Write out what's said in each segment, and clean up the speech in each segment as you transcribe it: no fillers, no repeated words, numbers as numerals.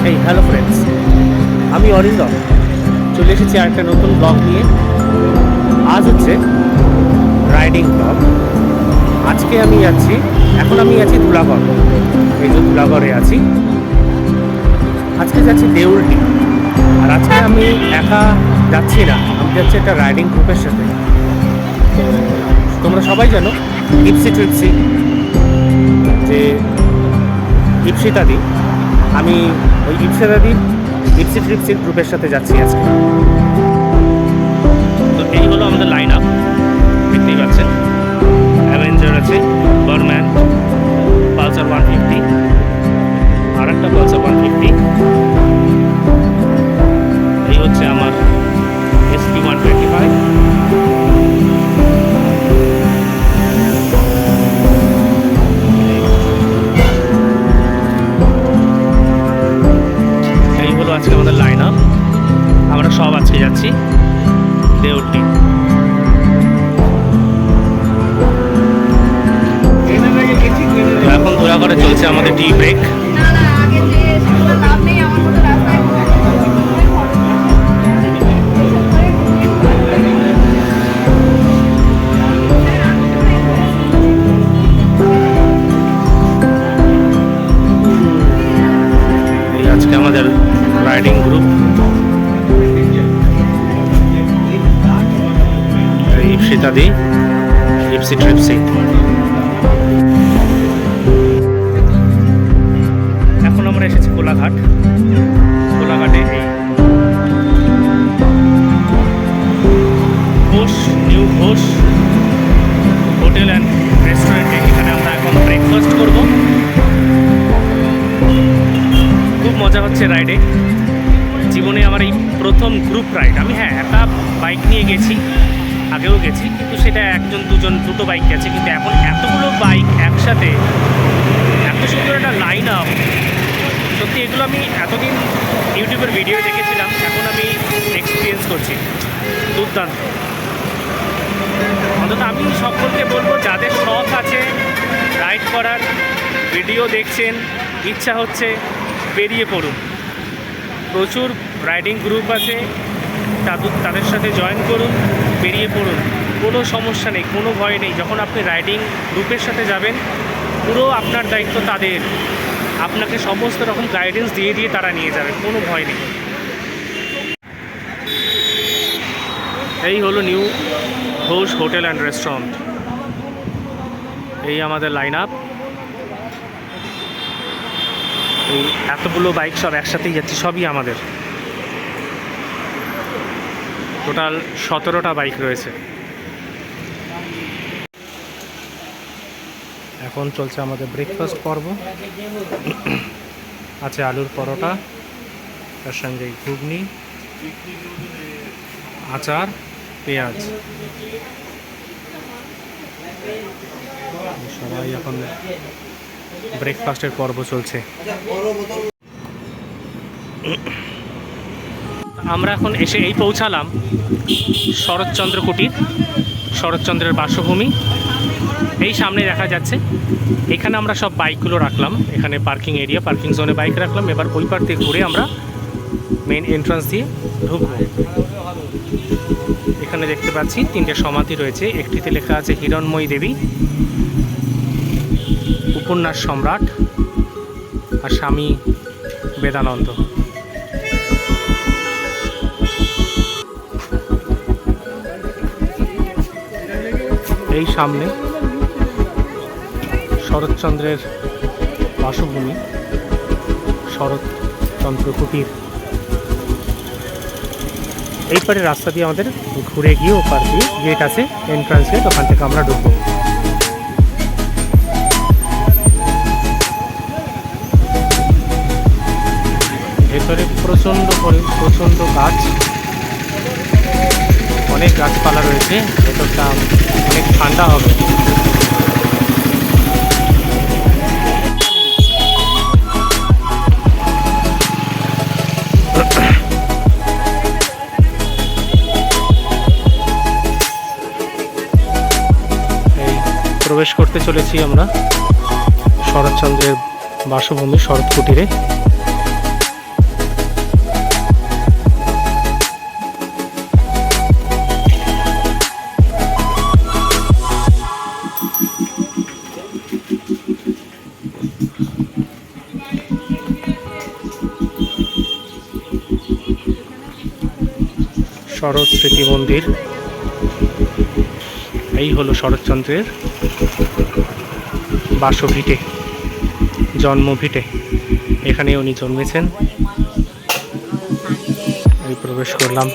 এই hello friends, আমি অরিন্দম চলে এসেছি আরেকটা নতুন ব্লগ নিয়ে। আজ হচ্ছে রাইডিং ব্লগ। আজকে আমি যাচ্ছি, এখন আমি আছি ধুলাগড়। এই যে ধুলাগড়ে আছি, আজকে যাচ্ছি দেউলটি। আর আজকে আমি একা যাচ্ছি না, আমি যাচ্ছি একটা রাইডিং গ্রুপের সাথে। তো তোমরা সবাই জানো ইপসি ট্রিপসি, যে ইপসিতাদি, আমি ওই ইপসি ট্রিপসির গ্রুপের সাথে যাচ্ছি আজকে। তো এই হলো আমাদের লাইন আপ, দেখতেই পাচ্ছেন। অ্যাভেঞ্জার আছে, বারম্যান, পালসার 150, আর একটা পালসার 150। এই হচ্ছে আমার SP 125। আজকে আমাদের লাইন আপ, আমরা সব আজকে যাচ্ছি দেউলটি। এখন ধুলাগড়ে চলছে আমাদের টি ব্রেক। আজকে আমাদের রাইডিং গ্রুপ ইপসিতাদি, ইপসি ট্রিপসি। এখন আমরা এসেছি কোলাঘাট। কোলাঘাটে এই নিউ ঘোষ হোটেল অ্যান্ড রেস্টুরেন্টে, এখানে আমরা এখন ব্রেকফাস্ট করব। খুব মজা হচ্ছে রাইডে। জীবনে আমার এই প্রথম গ্রুপ রাইড। আমি একা বাইক নিয়ে গেছি, আগেও গেছি, কিন্তু সেটা একজন দুটো বাইক গেছে। কিন্তু এখন এতগুলো বাইক একসাথে, এত সুন্দর একটা লাইন আপ, সত্যি এগুলো আমি এতদিন ইউটিউবের ভিডিও দেখেছিলাম, এখন আমি এক্সপিরিয়েন্স করছি। দুর্দান্ত। অন্তত আমি সকলকে বলবো, যাদের শখ আছে রাইড করার, ভিডিও দেখছেন, ইচ্ছা হচ্ছে, বেরিয়ে পড়ুন। প্রচুর রাইডিং গ্রুপ আছে, তাদের সাথে জয়েন করুন, বেরিয়ে পড়ুন। কোনো সমস্যা নেই, কোনো ভয় নেই। যখন আপনি রাইডিং গ্রুপের সাথে যাবেন, পুরো আপনার দায়িত্ব তাদের। আপনাকে সমস্ত রকম গাইডেন্স দিয়ে তারা নিয়ে যাবে, কোনো ভয় নেই। এই হলো new Ghosh hotel and restaurant. এই আমাদের লাইন আপ। এই এতগুলো বাইক সব একসাথেই যাচ্ছে, সবই আমাদের। টোটাল 17টা বাইক রয়েছে। এখন চলছে আমাদের ব্রেকফাস্ট পর্ব। আছে আলুর পরোটা, তার সঙ্গে ঘুগনি, আচার, পেঁয়াজ। সবাই এখন ব্রেকফাস্টের পর্ব চলছে। আমরা এখন এসে পৌঁছালাম শরৎচন্দ্র কুটির, শরৎচন্দ্রের বাসভূমি। এই সামনে দেখা যাচ্ছে, এখানে আমরা সব বাইকগুলো রাখলাম। এখানে পার্কিং এরিয়া, পার্কিং জোনে বাইক রাখলাম। এবার ওই পার থেকে ঘুরে আমরা মেইন এন্ট্রান্স দিয়ে ঢুকবো। এখানে দেখতে পাচ্ছি 3টে সমাধি রয়েছে। একটিতে লেখা আছে হিরণময়ী দেবী, উপন্যাস সম্রাট, আর স্বামী বেদানন্দ। এই সামনে শরৎচন্দ্রের বাসভূমি, শরৎচন্দ্র কুটির। এই পারে রাস্তা দিয়ে আমাদের ঘুরে গিয়ে ওপার দিয়ে গেট আছে, এন্ট্রান্স গেট, ওখান থেকে আমরা ঢুকবো। ভেতরে প্রচণ্ড গাছ, অনেক গাছপালা রয়েছে। ভেতরটা অনেক ঠান্ডা হবে। প্রবেশ করতে চলেছি আমরা শরৎচন্দ্রের বাসভূমি শরৎ কুটিরে। শরৎ স্মৃতি মন্দির। এই হলো শরৎচন্দ্রের বাসভিটে, জন্মভিটে। এখানে উনি জন্মেছেন। এই প্রবেশ করলাম।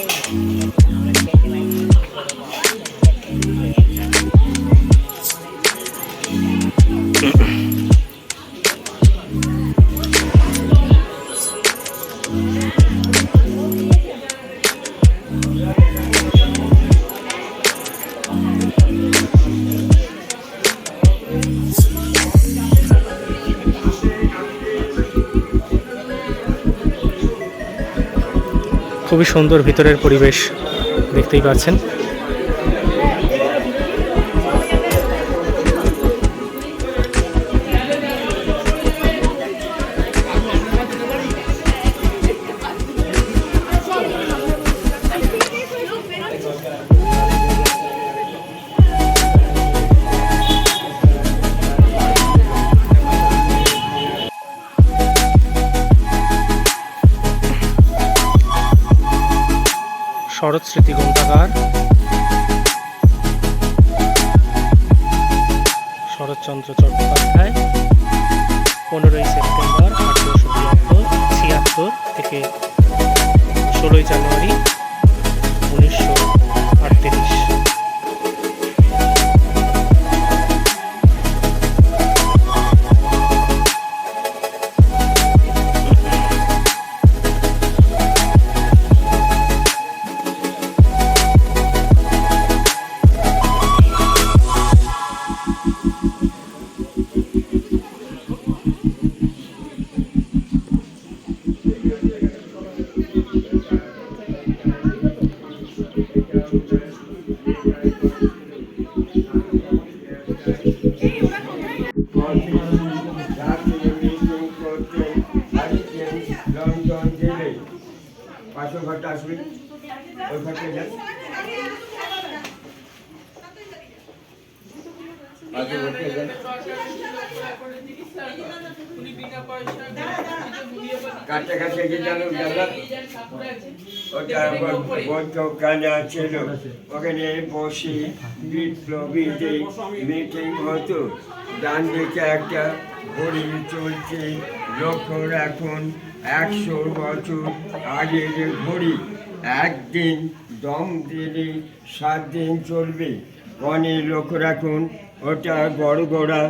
খুবই সুন্দর ভিতরের পরিবেশ, দেখতেই পাচ্ছেন। শরৎ স্মৃতি গ্রন্থাগার, শরৎচন্দ্র চট্টোপাধ্যায়, 15ই সেপ্টেম্বর 1876 থেকে 16ই জানুয়ারি 1938। কাছাকাছি গেলাম ওটা বৈঠকখানা ছিল, ওখানে বসে বিপ্লবীদের মিটিং হতো। ডান দিকে একটা ঘড়ি চলছে, লক্ষ্য রাখুন 100 বছর আগের ঘড়ি। একদিন দম দিলে 7 দিন চলবে। কনে লক্ষ্য রাখুন, ওটা গড়গড়া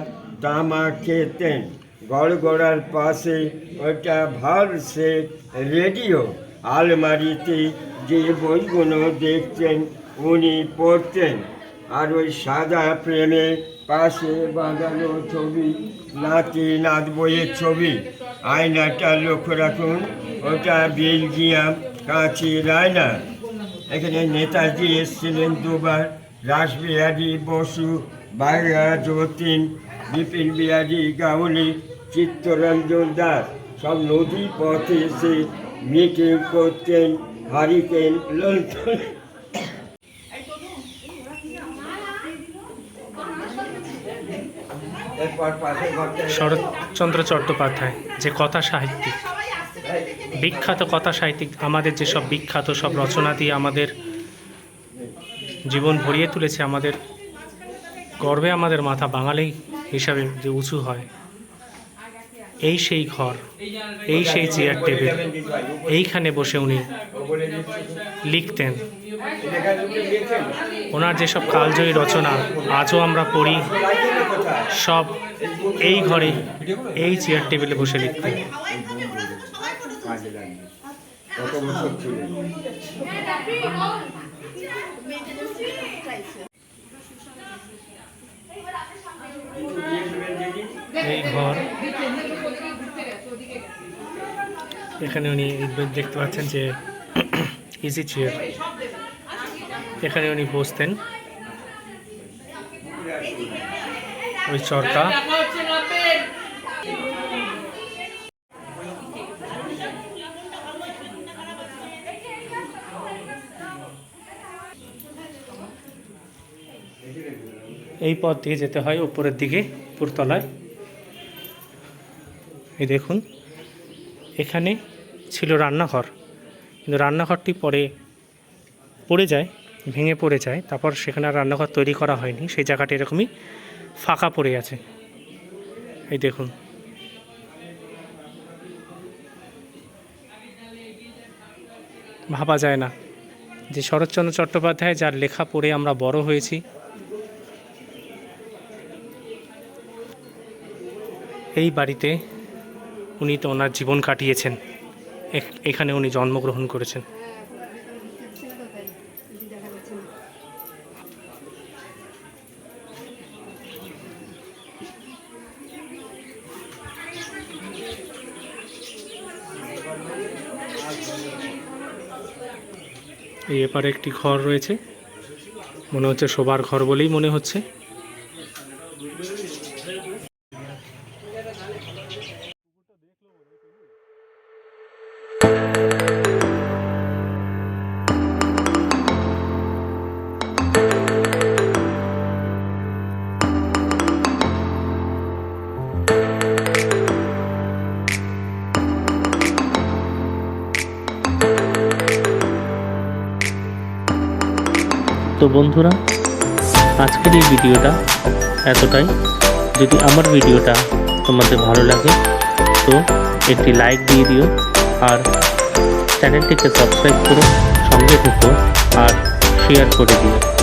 তামাক খেতেন। গড়গড়ার পাশে ওটা ভার্সে রেডিও। আলমারিতে যে বইগুলো দেখতেন উনি পড়তেন। আর ওই সাদা প্রেমে পাশে বাঁধানো ছবি, নাতি নাত বইয়ের ছবি। আয়নাটা লক্ষ্য রাখুন, ওটা বেলজিয়াম কাঁচের আয়না। এখানে নেতাজি এসেছিলেন 2 বার, রাসবিহারী বসু, বাঘা যতীন, বিপিন বিহারী গাঙ্গুলি, চিত্তরঞ্জন দাস সব নদী পথে এসে মিটিং করতেন। হারিকেন লন্ঠন। শরৎচন্দ্র চট্টোপাধ্যায় যে কথা সাহিত্যিক, বিখ্যাত কথা সাহিত্যিক, আমাদের যেসব বিখ্যাত সব রচনা দিয়ে আমাদের জীবন ভরিয়ে তুলেছে, আমাদের গর্বে আমাদের মাথা বাঙালি হিসাবে যে উঁচু হয়। এই সেই ঘর, এই সেই চেয়ার টেবিল, এইখানে বসে উনি লিখতেন। ওনার যেসব কালজয়ী রচনা আজও আমরা পড়ি, সব এই ঘরে এই চেয়ার টেবিলে বসে লিখতেন। এই ঘর, এখানে উনি দেখতে পাচ্ছেন যে ইজি চেয়ার, এখানে উনি বসতেন। ওই চরকা, এই পথ দিয়ে যেতে হয় উপরের দিকে, উপরতলায়। এই দেখুন, এখানে ছিল রান্নাঘর, কিন্তু রান্নাঘরটি পরে পড়ে যায়, ভেঙে পড়ে যায়, তারপর সেখানে আর রান্নাঘর তৈরি করা হয়নি, সেই জায়গাটা এরকমই ফাঁকা পড়ে আছে। এই দেখুন, ভাবা যায় না যে শরৎচন্দ্র চট্টোপাধ্যায় যার লেখা পড়ে আমরা বড় হয়েছি, এই বাড়িতে উনি তো ওনার জীবন কাটিয়েছেন, এখানে উনি জন্মগ্রহণ করেছেন। এই এপারে একটি ঘর রয়েছে, মনে হচ্ছে শোবার ঘর বলেই মনে হচ্ছে। তো বন্ধুরা, আজকের এই ভিডিওটা এতটাই। যদি আমার ভিডিওটা তোমাদের ভালো লাগে তো একটি লাইক দিয়ে দিও, আর চ্যানেলটিকে সাবস্ক্রাইব করো, সঙ্গে থেকো আর শেয়ার করে দিও।